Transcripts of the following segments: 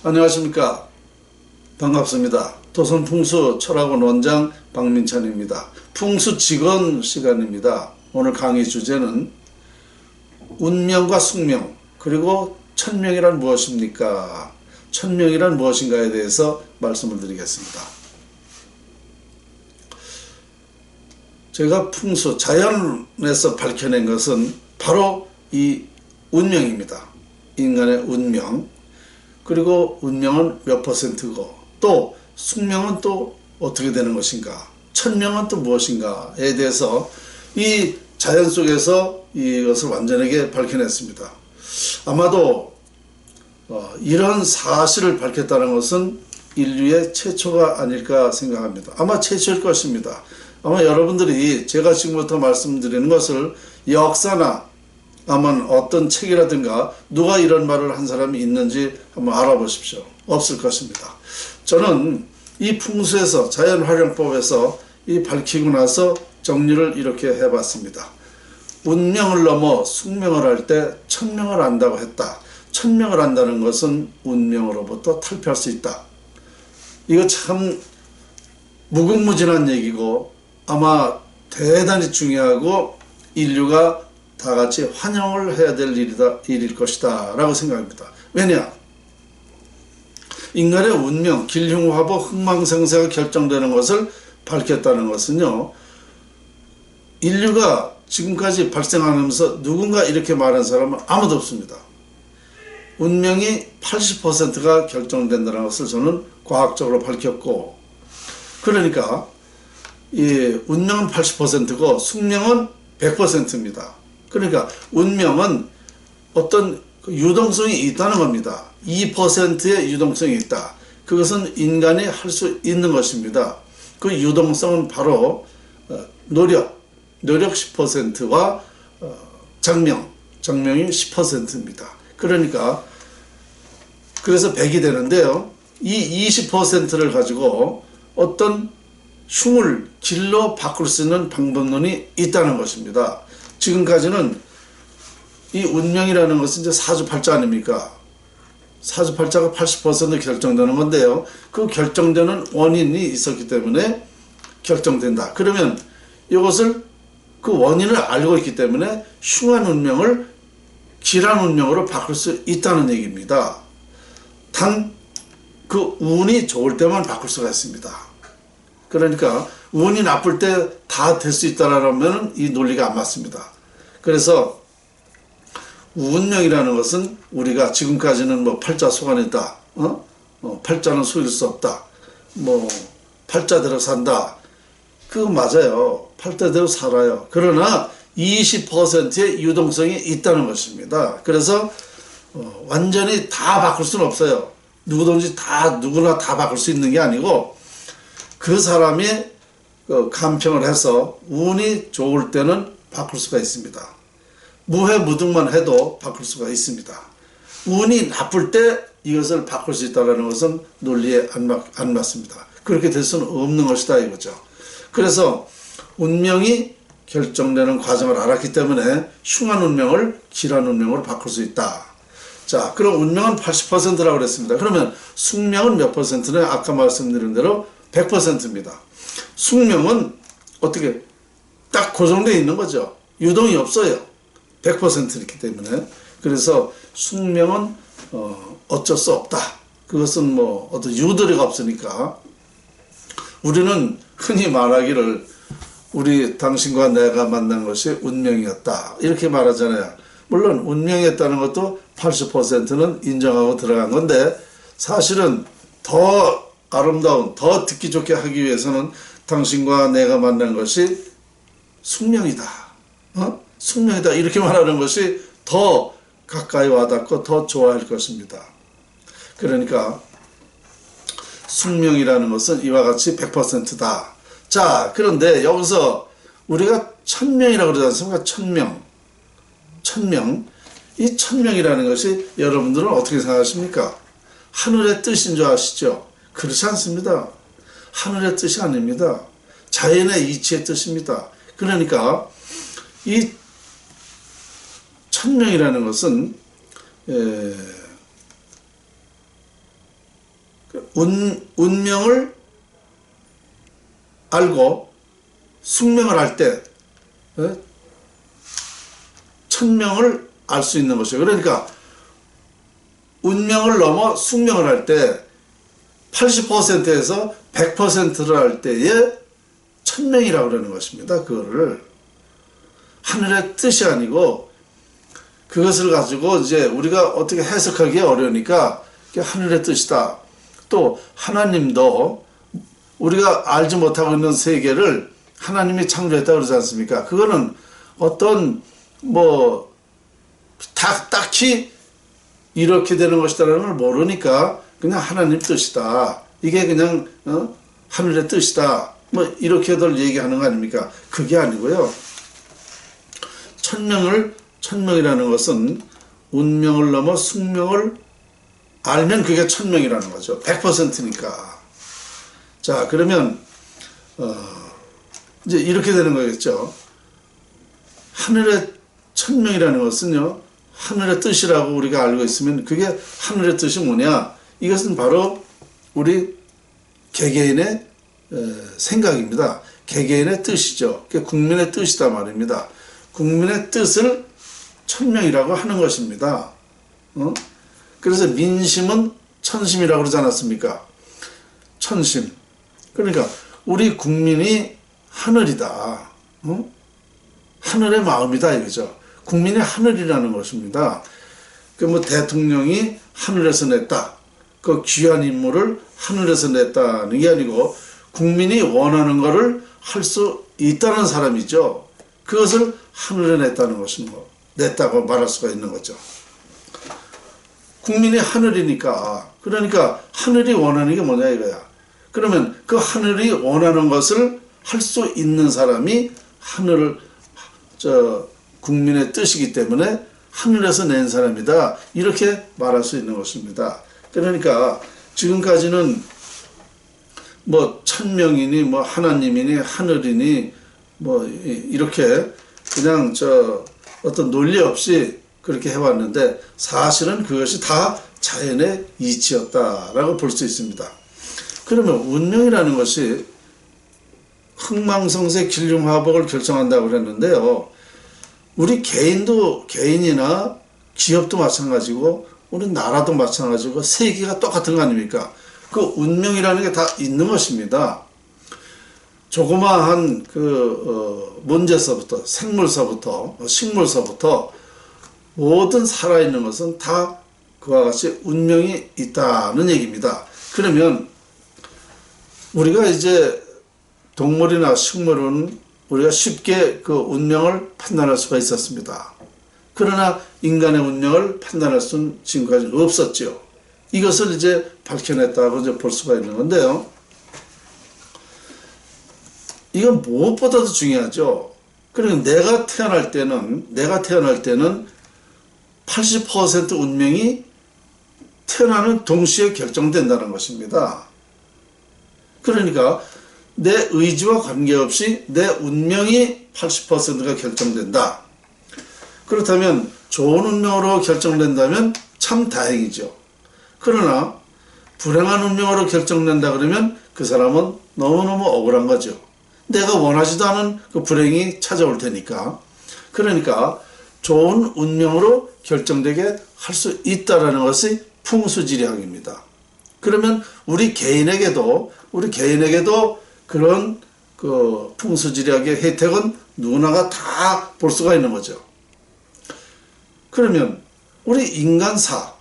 안녕하십니까. 반갑습니다. 도선풍수철학원 원장 박민찬입니다. 풍수직언 시간입니다. 오늘 강의 주제는 운명과 숙명, 그리고 천명이란 무엇입니까? 천명이란 무엇인가에 대해서 말씀을 드리겠습니다. 제가 풍수, 자연에서 밝혀낸 것은 바로 이 운명입니다. 인간의 운명, 그리고 운명은 몇 %고 또 숙명은 또 어떻게 되는 것인가, 천명은 또 무엇인가에 대해서 이 자연 속에서 이것을 완전하게 밝혀냈습니다. 아마도 이런 사실을 밝혔다는 것은 인류의 최초가 아닐까 생각합니다. 아마 최초일 것입니다. 아마 여러분들이 제가 지금부터 말씀드리는 것을 역사나 아마 어떤 책이라든가 누가 이런 말을 한 사람이 있는지 한번 알아보십시오. 없을 것입니다. 저는 이 풍수에서, 자연활용법에서 이 밝히고 나서 정리를 이렇게 해봤습니다. 운명을 넘어 숙명을 할 때 천명을 안다고 했다. 천명을 안다는 것은 운명으로부터 탈피할 수 있다. 이거 참 무궁무진한 얘기고 아마 대단히 중요하고 인류가 다 같이 환영을 해야 될 일일 것이다 라고 생각합니다. 왜냐? 인간의 운명, 길흉화복, 흥망생쇠가 결정되는 것을 밝혔다는 것은요, 인류가 지금까지 발생하면서 누군가 이렇게 말한 사람은 아무도 없습니다. 운명이 80%가 결정된다는 것을 저는 과학적으로 밝혔고, 그러니까 이 운명은 80%고 숙명은 100%입니다. 그러니까 운명은 어떤 유동성이 있다는 겁니다. 2%의 유동성이 있다. 그것은 인간이 할 수 있는 것입니다. 그 유동성은 바로 노력 10%와 장명이 10%입니다. 그러니까 그래서 100이 되는데요. 이 20%를 가지고 어떤 흉을 길로 바꿀 수 있는 방법론이 있다는 것입니다. 지금까지는 이 운명이라는 것은 이제 사주팔자 아닙니까? 사주팔자가 80% 결정되는 건데요. 그 결정되는 원인이 있었기 때문에 결정된다. 그러면 이것을 그 원인을 알고 있기 때문에 흉한 운명을 길한 운명으로 바꿀 수 있다는 얘기입니다. 단 그 운이 좋을 때만 바꿀 수가 있습니다. 그러니까 운이 나쁠 때 다 될 수 있다라면 이 논리가 안 맞습니다. 그래서 운명이라는 것은 우리가 지금까지는 뭐 팔자 소관이다, 팔자는 속일 수 없다, 뭐 팔자대로 산다, 그거 맞아요. 팔자대로 살아요. 그러나 20%의 유동성이 있다는 것입니다. 그래서 완전히 다 바꿀 수는 없어요. 누구나 다 바꿀 수 있는 게 아니고 그 사람이 간평을 해서 운이 좋을 때는 바꿀 수가 있습니다. 무해무등만 해도 바꿀 수가 있습니다. 운이 나쁠 때 이것을 바꿀 수 있다는 것은 논리에 안 맞습니다. 그렇게 될 수는 없는 것이다 이거죠. 그래서 운명이 결정되는 과정을 알았기 때문에 흉한 운명을 길한 운명으로 바꿀 수 있다. 자, 그럼 운명은 80%라고 그랬습니다. 그러면 숙명은 몇 %는 아까 말씀드린 대로 100%입니다. 숙명은 어떻게 딱 고정되어 있는 거죠. 유동이 없어요. 100%이기 때문에. 그래서 숙명은 어쩔 수 없다. 그것은 뭐 어떤 유도리가 없으니까. 우리는 흔히 말하기를 우리 당신과 내가 만난 것이 운명이었다 이렇게 말하잖아요. 물론 운명이었다는 것도 80%는 인정하고 들어간 건데 사실은 더 아름다운, 더 듣기 좋게 하기 위해서는 당신과 내가 만난 것이 숙명이다. 숙명이다. 이렇게 말하는 것이 더 가까이 와닿고 더 좋아할 것입니다. 그러니까 숙명이라는 것은 이와 같이 100%다. 자, 그런데 여기서 우리가 천명이라고 그러지 않습니까? 천명. 이 천명이라는 것이 여러분들은 어떻게 생각하십니까? 하늘의 뜻인 줄 아시죠? 그렇지 않습니다. 하늘의 뜻이 아닙니다. 자연의 이치의 뜻입니다. 그러니까 이 천명이라는 것은 운명을 알고 숙명을 할 때 천명을 알 수 있는 것이에요. 그러니까 운명을 넘어 숙명을 할 때 80%에서 100%를 할 때에 천명이라고 그러는 것입니다. 그거를 하늘의 뜻이 아니고 그것을 가지고 이제 우리가 어떻게 해석하기 어려우니까 하늘의 뜻이다. 또 하나님도 우리가 알지 못하고 있는 세계를 하나님이 창조했다 그러지 않습니까? 그거는 어떤 딱히 이렇게 되는 것이다라는 걸 모르니까 그냥 하나님 뜻이다. 이게 그냥 하늘의 뜻이다. 이렇게들 얘기하는 거 아닙니까? 그게 아니고요. 천명이라는 것은 운명을 넘어 숙명을 알면 그게 천명이라는 거죠. 100%니까. 자, 그러면 이제 이렇게 되는 거겠죠. 하늘의 천명이라는 것은요, 하늘의 뜻이라고 우리가 알고 있으면 그게 하늘의 뜻이 뭐냐? 이것은 바로 우리 개개인의 생각입니다. 개개인의 뜻이죠. 그게 국민의 뜻이다 말입니다. 국민의 뜻을 천명이라고 하는 것입니다. 그래서 민심은 천심이라고 그러지 않았습니까? 천심. 그러니까 우리 국민이 하늘이다. 하늘의 마음이다 이거죠. 국민이 하늘이라는 것입니다. 그 대통령이 하늘에서 냈다. 그 귀한 인물을 하늘에서 냈다는 게 아니고 국민이 원하는 것을 할 수 있다는 사람이죠. 그것을 하늘에 냈다는 것은 냈다고 말할 수가 있는 거죠. 국민이 하늘이니까, 그러니까 하늘이 원하는 게 뭐냐 이거야. 그러면 그 하늘이 원하는 것을 할 수 있는 사람이 국민의 뜻이기 때문에 하늘에서 낸 사람이다. 이렇게 말할 수 있는 것입니다. 그러니까 지금까지는 천명이니 하나님이니 하늘이니 이렇게 그냥 어떤 논리 없이 그렇게 해왔는데 사실은 그것이 다 자연의 이치였다라고 볼 수 있습니다. 그러면 운명이라는 것이 흥망성쇠 길흉화복을 결정한다고 그랬는데요. 우리 개인이나 기업도 마찬가지고 우리 나라도 마찬가지고 세계가 똑같은 거 아닙니까? 그 운명이라는 게 다 있는 것입니다. 조그마한 문제서부터 생물서부터 식물서부터 모든 살아있는 것은 다 그와 같이 운명이 있다는 얘기입니다. 그러면 우리가 이제 동물이나 식물은 우리가 쉽게 그 운명을 판단할 수가 있었습니다. 그러나 인간의 운명을 판단할 수는 지금까지 없었죠. 이것을 이제 밝혀냈다고 이제 볼 수가 있는 건데요. 이건 무엇보다도 중요하죠. 그러니까 내가 태어날 때는 80% 운명이 태어나는 동시에 결정된다는 것입니다. 그러니까 내 의지와 관계없이 내 운명이 80%가 결정된다. 그렇다면 좋은 운명으로 결정된다면 참 다행이죠. 그러나 불행한 운명으로 결정된다 그러면 그 사람은 너무너무 억울한 거죠. 내가 원하지도 않은 그 불행이 찾아올 테니까. 그러니까 좋은 운명으로 결정되게 할 수 있다는 것이 풍수지리학입니다. 그러면 우리 개인에게도 그런 그 풍수지리학의 혜택은 누구나가 다 볼 수가 있는 거죠. 그러면 우리 인간사,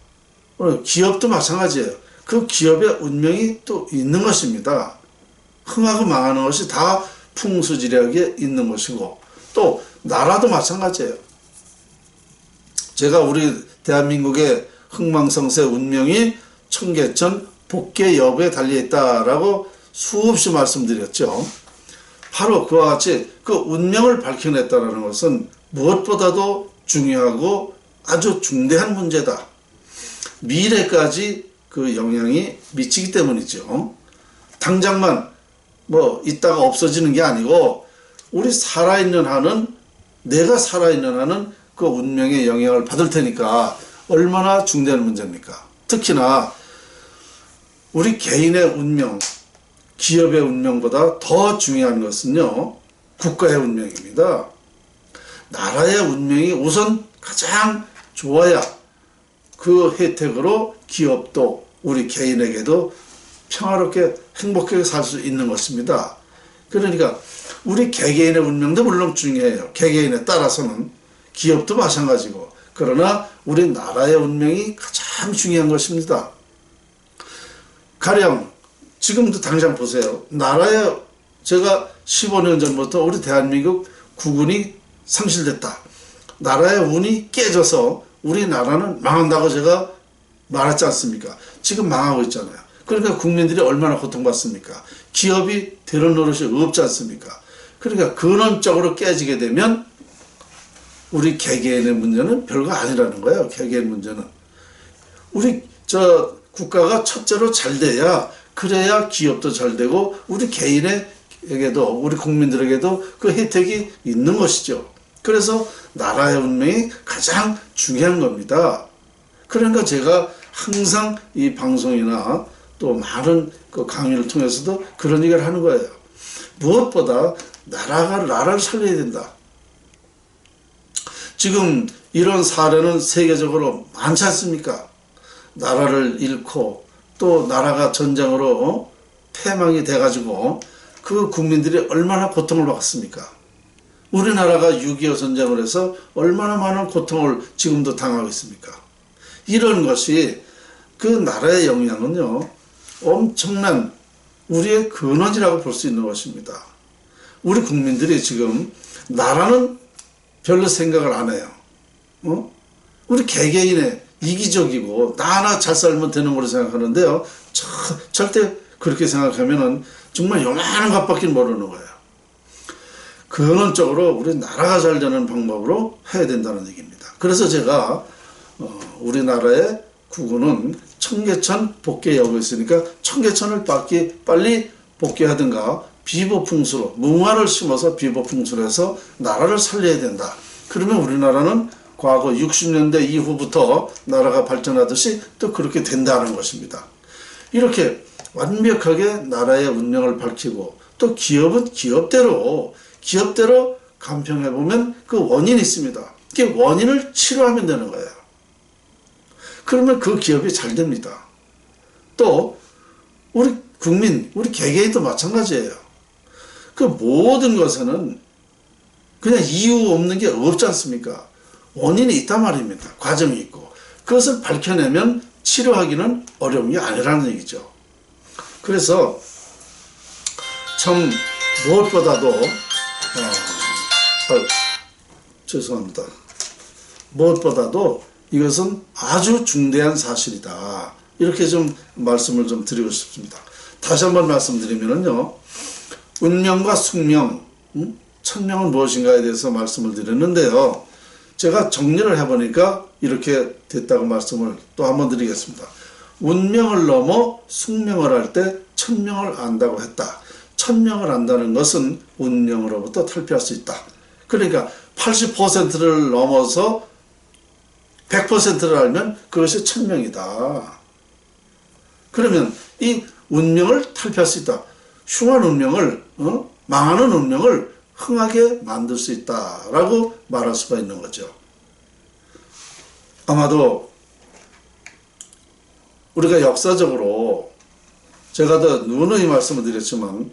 기업도 마찬가지예요. 그 기업의 운명이 또 있는 것입니다. 흥하고 망하는 것이 다 풍수지리학에 있는 것이고, 또 나라도 마찬가지예요. 제가 우리 대한민국의 흥망성쇠 운명이 청계천 복계 여부에 달려있다라고 수없이 말씀드렸죠. 바로 그와 같이 그 운명을 밝혀냈다는 것은 무엇보다도 중요하고 아주 중대한 문제다. 미래까지 그 영향이 미치기 때문이죠. 당장만 있다가 없어지는 게 아니고 우리 살아있는 한은, 내가 살아있는 한은 그 운명의 영향을 받을 테니까 얼마나 중대한 문제입니까? 특히나 우리 개인의 운명, 기업의 운명보다 더 중요한 것은요, 국가의 운명입니다. 나라의 운명이 우선 가장 좋아야 그 혜택으로 기업도 우리 개인에게도 평화롭게 행복하게 살 수 있는 것입니다. 그러니까 우리 개개인의 운명도 물론 중요해요. 개개인에 따라서는 기업도 마찬가지고, 그러나 우리 나라의 운명이 가장 중요한 것입니다. 가령 지금도 당장 보세요. 나라에 제가 15년 전부터 우리 대한민국 국운이 상실됐다. 나라의 운이 깨져서 우리나라는 망한다고 제가 말했지 않습니까? 지금 망하고 있잖아요. 그러니까 국민들이 얼마나 고통받습니까? 기업이 되는 노릇이 없지 않습니까? 그러니까 근원적으로 깨지게 되면 우리 개개인의 문제는 별거 아니라는 거예요. 개개인 문제는. 우리 국가가 첫째로 잘 돼야, 그래야 기업도 잘 되고 우리 개인에게도, 우리 국민들에게도 그 혜택이 있는 것이죠. 그래서 나라의 운명이 가장 중요한 겁니다. 그러니까 제가 항상 이 방송이나 또 많은 그 강의를 통해서도 그런 얘기를 하는 거예요. 무엇보다 나라를 살려야 된다. 지금 이런 사례는 세계적으로 많지 않습니까? 나라를 잃고 또 나라가 전쟁으로 패망이 돼가지고 그 국민들이 얼마나 고통을 받았습니까? 우리나라가 6.25 전쟁을 해서 얼마나 많은 고통을 지금도 당하고 있습니까? 이런 것이 그 나라의 영향은요, 엄청난 우리의 근원이라고 볼 수 있는 것입니다. 우리 국민들이 지금 나라는 별로 생각을 안 해요. 우리 개개인의 이기적이고 나 하나 잘 살면 되는 거로 생각하는데요, 절대 그렇게 생각하면은 정말 요만한 것밖에 모르는 거예요. 근원적으로 우리 나라가 잘 되는 방법으로 해야 된다는 얘기입니다. 그래서 제가 우리나라의 국운은 청계천 복귀하고 있으니까 청계천을 빨리 복귀하든가 비보풍수로 뭉화를 심어서 비보풍수로 해서 나라를 살려야 된다. 그러면 우리나라는 과거 60년대 이후부터 나라가 발전하듯이 또 그렇게 된다는 것입니다. 이렇게 완벽하게 나라의 운명을 밝히고 또 기업은 기업대로 간평해보면 그 원인이 있습니다. 그 원인을 치료하면 되는 거예요. 그러면 그 기업이 잘 됩니다. 또 우리 국민, 우리 개개인도 마찬가지예요. 그 모든 것에는 그냥 이유 없는 게 없지 않습니까? 원인이 있단 말입니다. 과정이 있고. 그것을 밝혀내면 치료하기는 어려운 게 아니라는 얘기죠. 그래서 참 무엇보다도 죄송합니다. 무엇보다도 이것은 아주 중대한 사실이다. 이렇게 좀 말씀을 좀 드리고 싶습니다. 다시 한번 말씀드리면요, 운명과 숙명, 천명은 무엇인가에 대해서 말씀을 드렸는데요, 제가 정리를 해보니까 이렇게 됐다고 말씀을 또 한번 드리겠습니다. 운명을 넘어 숙명을 할 때 천명을 안다고 했다. 천명을 안다는 것은 운명으로부터 탈피할 수 있다. 그러니까 80%를 넘어서 100%를 알면 그것이 천명이다. 그러면 이 운명을 탈피할 수 있다. 흉한 운명을, 망하는 운명을 흥하게 만들 수 있다라고 말할 수가 있는 거죠. 아마도 우리가 역사적으로 제가 더 누누이 말씀을 드렸지만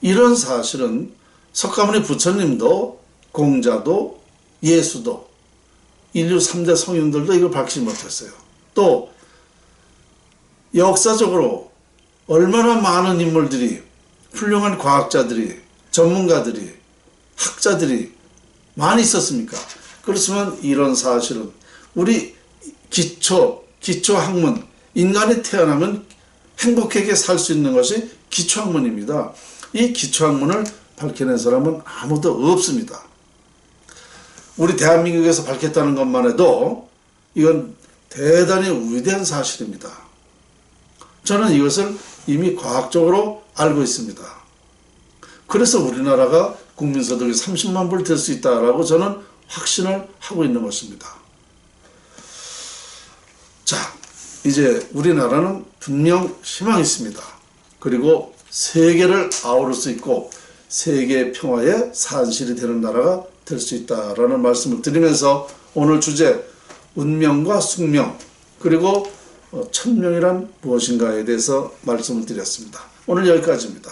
이런 사실은 석가모니 부처님도 공자도 예수도 인류 3대 성인들도 이걸 밝히지 못했어요. 또 역사적으로 얼마나 많은 인물들이, 훌륭한 과학자들이, 전문가들이, 학자들이 많이 있었습니까? 그렇지만 이런 사실은 우리 기초학문, 인간이 태어나면 행복하게 살 수 있는 것이 기초학문입니다. 이 기초학문을 밝혀낸 사람은 아무도 없습니다. 우리 대한민국에서 밝혔다는 것만 해도 이건 대단히 위대한 사실입니다. 저는 이것을 이미 과학적으로 알고 있습니다. 그래서 우리나라가 국민소득이 30만 불 될 수 있다라고 저는 확신을 하고 있는 것입니다. 자, 이제 우리나라는 분명 희망이 있습니다. 그리고 세계를 아우를 수 있고 세계 평화의 산실이 되는 나라가 될 수 있다라는 말씀을 드리면서 오늘 주제 운명과 숙명 그리고 천명이란 무엇인가에 대해서 말씀을 드렸습니다. 오늘 여기까지입니다.